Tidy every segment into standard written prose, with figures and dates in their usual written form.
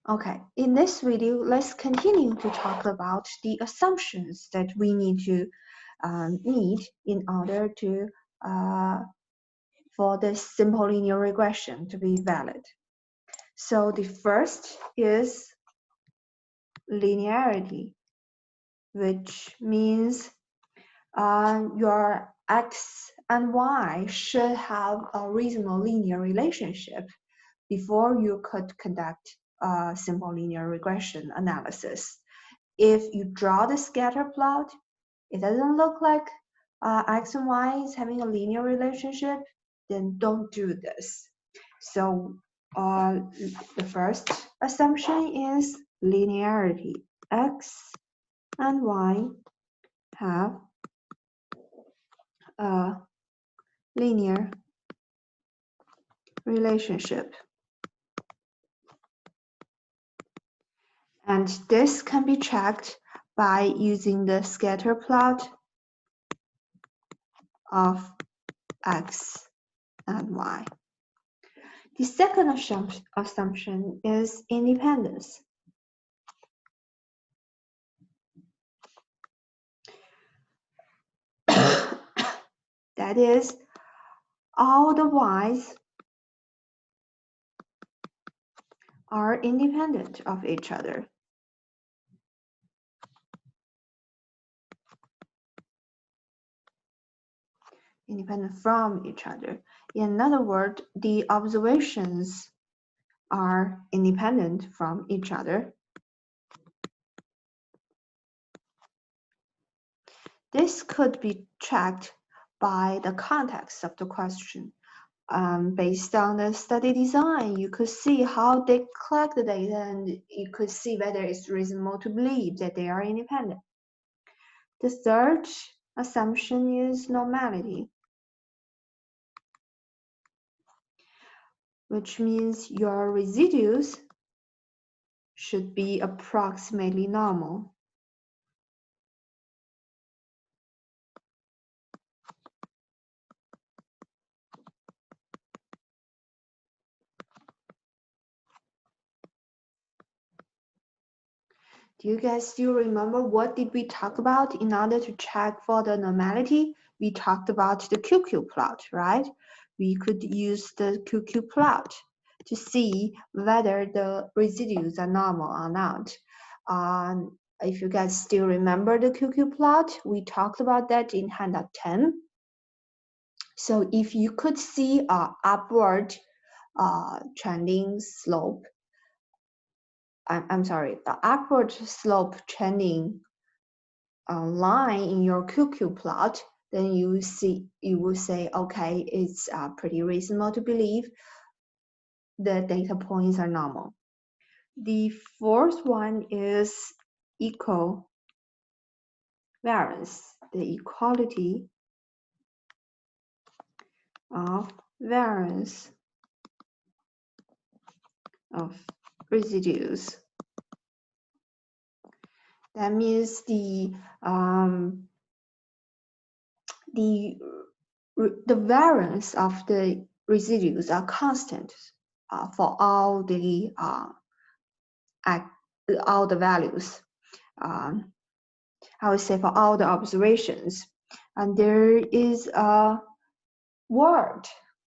Okay, in this video, let's continue to talk about the assumptions that we need in order to for this simple linear regression to be valid. So the first is linearity, which means your x and y should have a reasonable linear relationship before you could conduct a simple linear regression analysis. If you draw the scatter plot, it doesn't look like x and y is having a linear relationship, then don't do this. So the first assumption is linearity. X and y have a linear relationship. And this can be checked by using the scatter plot of x and y. The second assumption is independence. That is, all the y's are independent of each other. Independent from each other. In other words, the observations are independent from each other. This could be checked by the context of the question. Based on the study design, you could see how they collect the data and you could see whether it's reasonable to believe that they are independent. The third assumption is normality, which means your residues should be approximately normal. Do you guys still remember what did we talk about in order to check for the normality? We talked about the QQ plot, right? We could use the QQ plot to see whether the residues are normal or not. If you guys still remember the QQ plot, we talked about that in handout 10. So if you could see a upward trending slope, I'm sorry, the upward slope trending line in your QQ plot, then you will say, okay, it's pretty reasonable to believe the data points are normal. The fourth one is equal variance, the equality of variance of residues. That means the variance of the residues are constant for all the values. I would say for all the observations, and there is a word,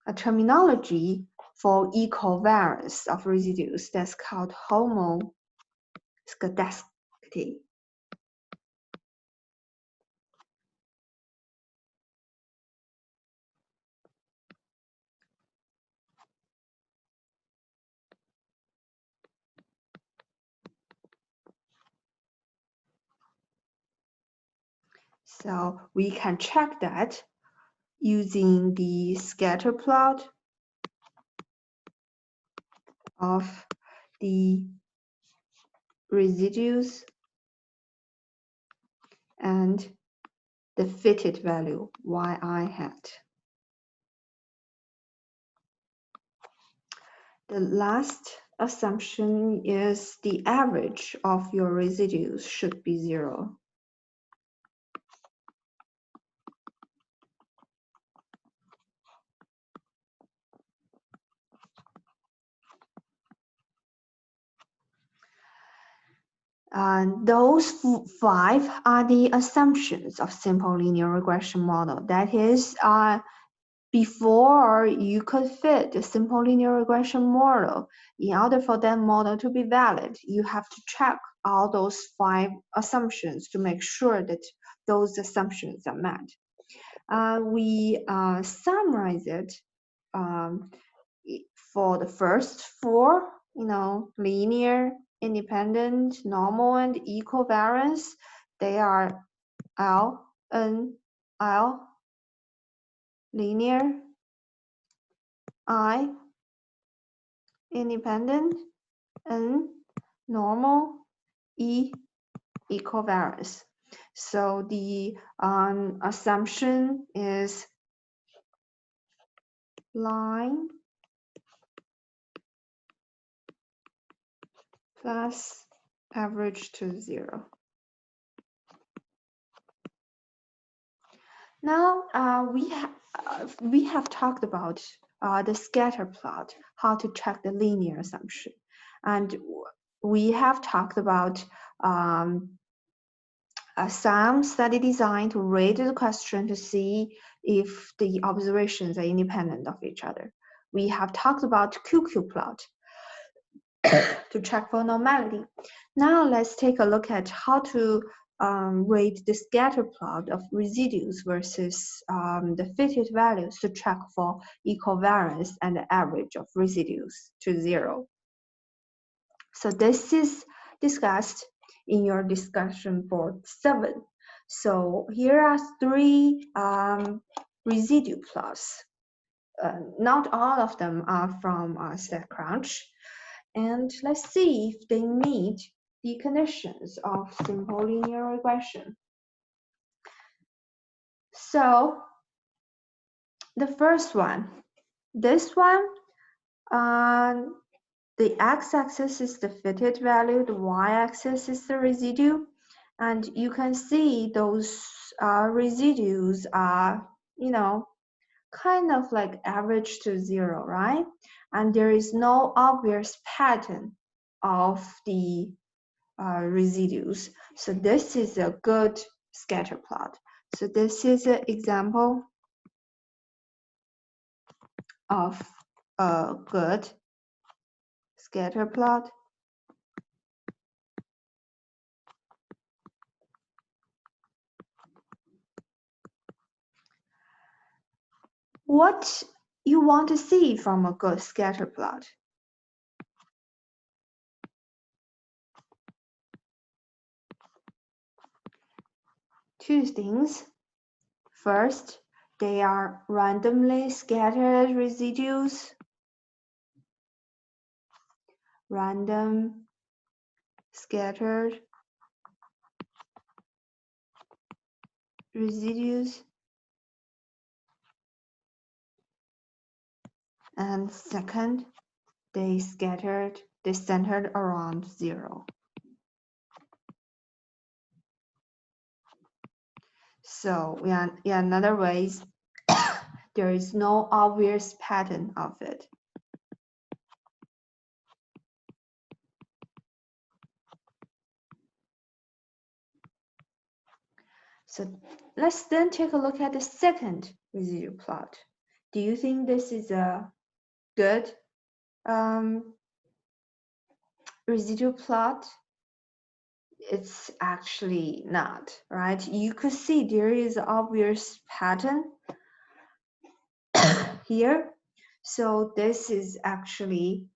a terminology for equal variance of residues that's called homoscedasticity. So we can check that using the scatter plot of the residues and the fitted value yi hat. The last assumption is the average of your residues should be 0. Those five are the assumptions of simple linear regression model. That is, before you could fit a simple linear regression model, in order for that model to be valid, you have to check all those five assumptions to make sure that those assumptions are met. We summarize it for the first four, linear, independent, normal, and equivariance. They are L, N, L, linear, I, independent, N, normal, E, equivariance. So the assumption is line plus average to 0. Now we have talked about the scatter plot, how to check the linear assumption, and we have talked about some study design to rate the question to see if the observations are independent of each other. We have talked about QQ plot to check for normality. Now let's take a look at how to rate the scatter plot of residues versus the fitted values to check for equivariance and the average of residues to 0. So this is discussed in your discussion board 7. So here are 3 residue plots. Not all of them are from StatCrunch. And let's see if they meet the conditions of simple linear regression. So the first one, this one, the x-axis is the fitted value, the y-axis is the residue, and you can see those residues are, kind of like average to 0, right? And there is no obvious pattern of the residues. So this is a good scatter plot. So this is an example of a good scatter plot. What you want to see from a good scatter plot? Two things. First, they are randomly scattered residues. Random scattered residues. And second, they centered around 0. So in other ways, there is no obvious pattern of it. So let's then take a look at the second residue plot. Do you think this is a good residue plot? It's actually not, right? You could see there is an obvious pattern here. So this is actually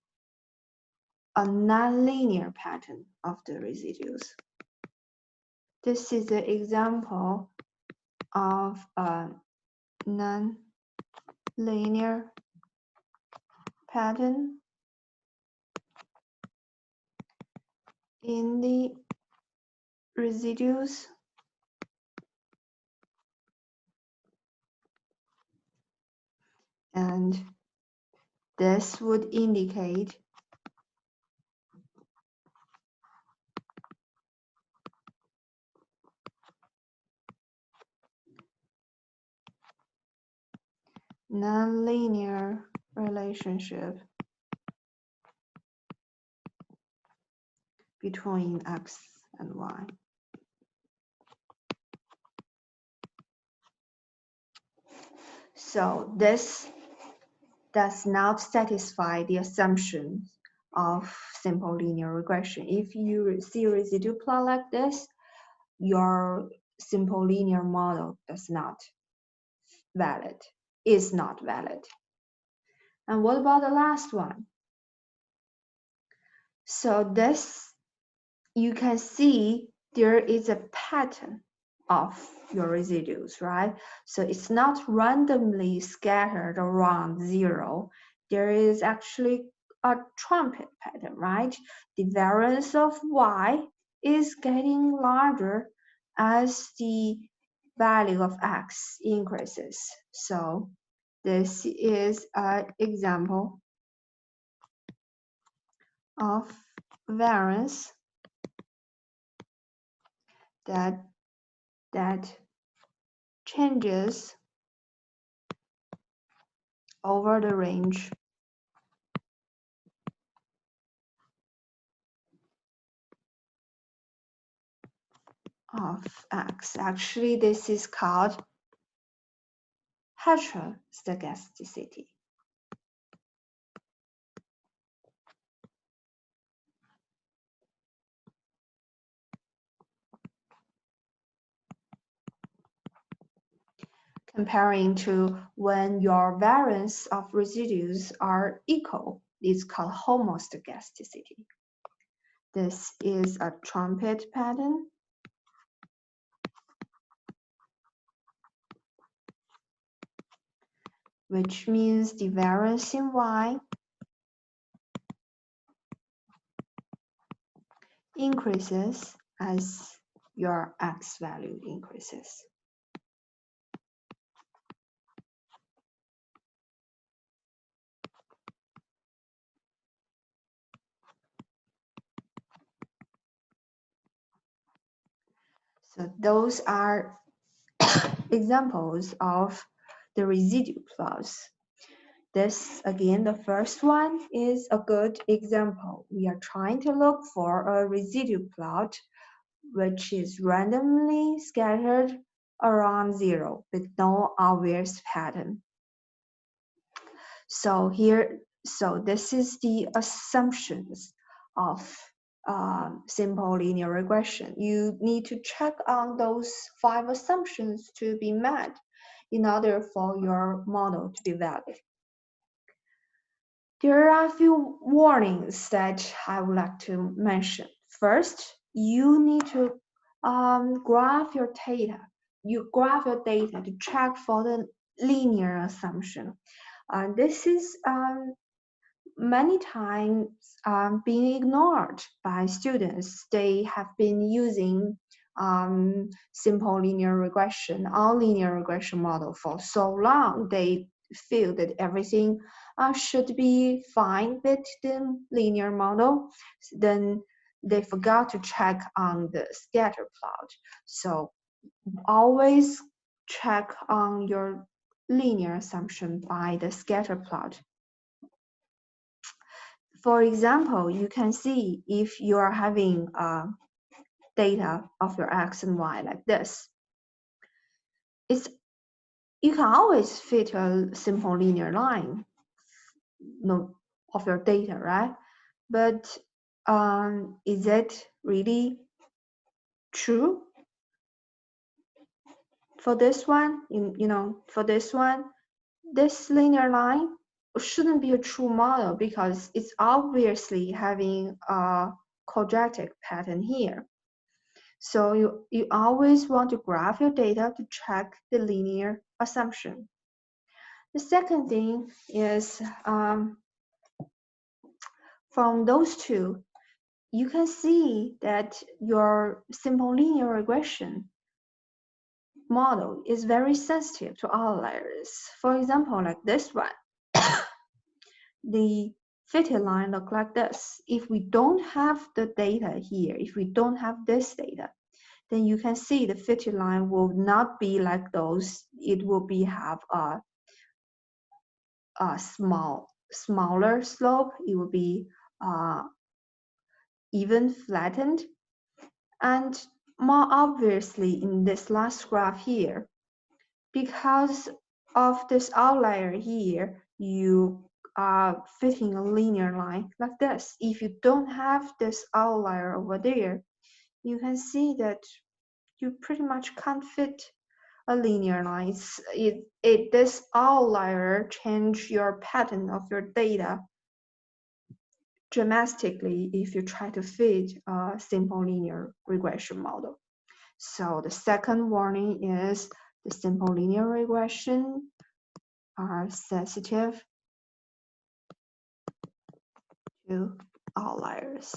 a nonlinear pattern of the residues. This is an example of a non-linear pattern in the residues. And this would indicate nonlinear relationship between x and y. So this does not satisfy the assumption of simple linear regression. If you see a residual plot like this, your simple linear model is not valid. And what about the last one? So this, you can see there is a pattern of your residuals, right? So it's not randomly scattered around 0. There is actually a trumpet pattern, right? The variance of y is getting larger as the value of x increases. So this is an example of variance that changes over the range of x. Actually, this is called heterostochasticity. Comparing to when your variance of residues are equal, it's called homostochasticity. This is a trumpet pattern. Which means the variance in y increases as your x value increases. So those are examples of the residue plots. This, again, the first one is a good example. We are trying to look for a residue plot which is randomly scattered around 0 with no obvious pattern. So this is the assumptions of simple linear regression. You need to check on those 5 assumptions to be met in order for your model to be valid. There are a few warnings that I would like to mention. First, you need to graph your data. You graph your data to check for the linear assumption. This is many times being ignored by students. They have been using simple linear regression or linear regression model for so long. They feel that everything should be fine with the linear model. Then they forgot to check on the scatter plot. So always check on your linear assumption by the scatter plot. For example, you can see if you are having data of your x and y like this, you can always fit a simple linear line of your data, right? But is it really true? For this one, for this one, this linear line shouldn't be a true model because it's obviously having a quadratic pattern here. So you always want to graph your data to check the linear assumption. The second thing is from those two, you can see that your simple linear regression model is very sensitive to outliers. For example, like this one, the fitted line look like this. If we don't have the data here, if we don't have this data, then you can see the fitted line will not be like those. It will have a smaller slope. It will be even flattened. And more obviously in this last graph here, because of this outlier here, you are fitting a linear line like this. If you don't have this outlier over there, you can see that you pretty much can't fit a linear line. This outlier change your pattern of your data dramatically if you try to fit a simple linear regression model. So the second warning is the simple linear regression are sensitive to outliers.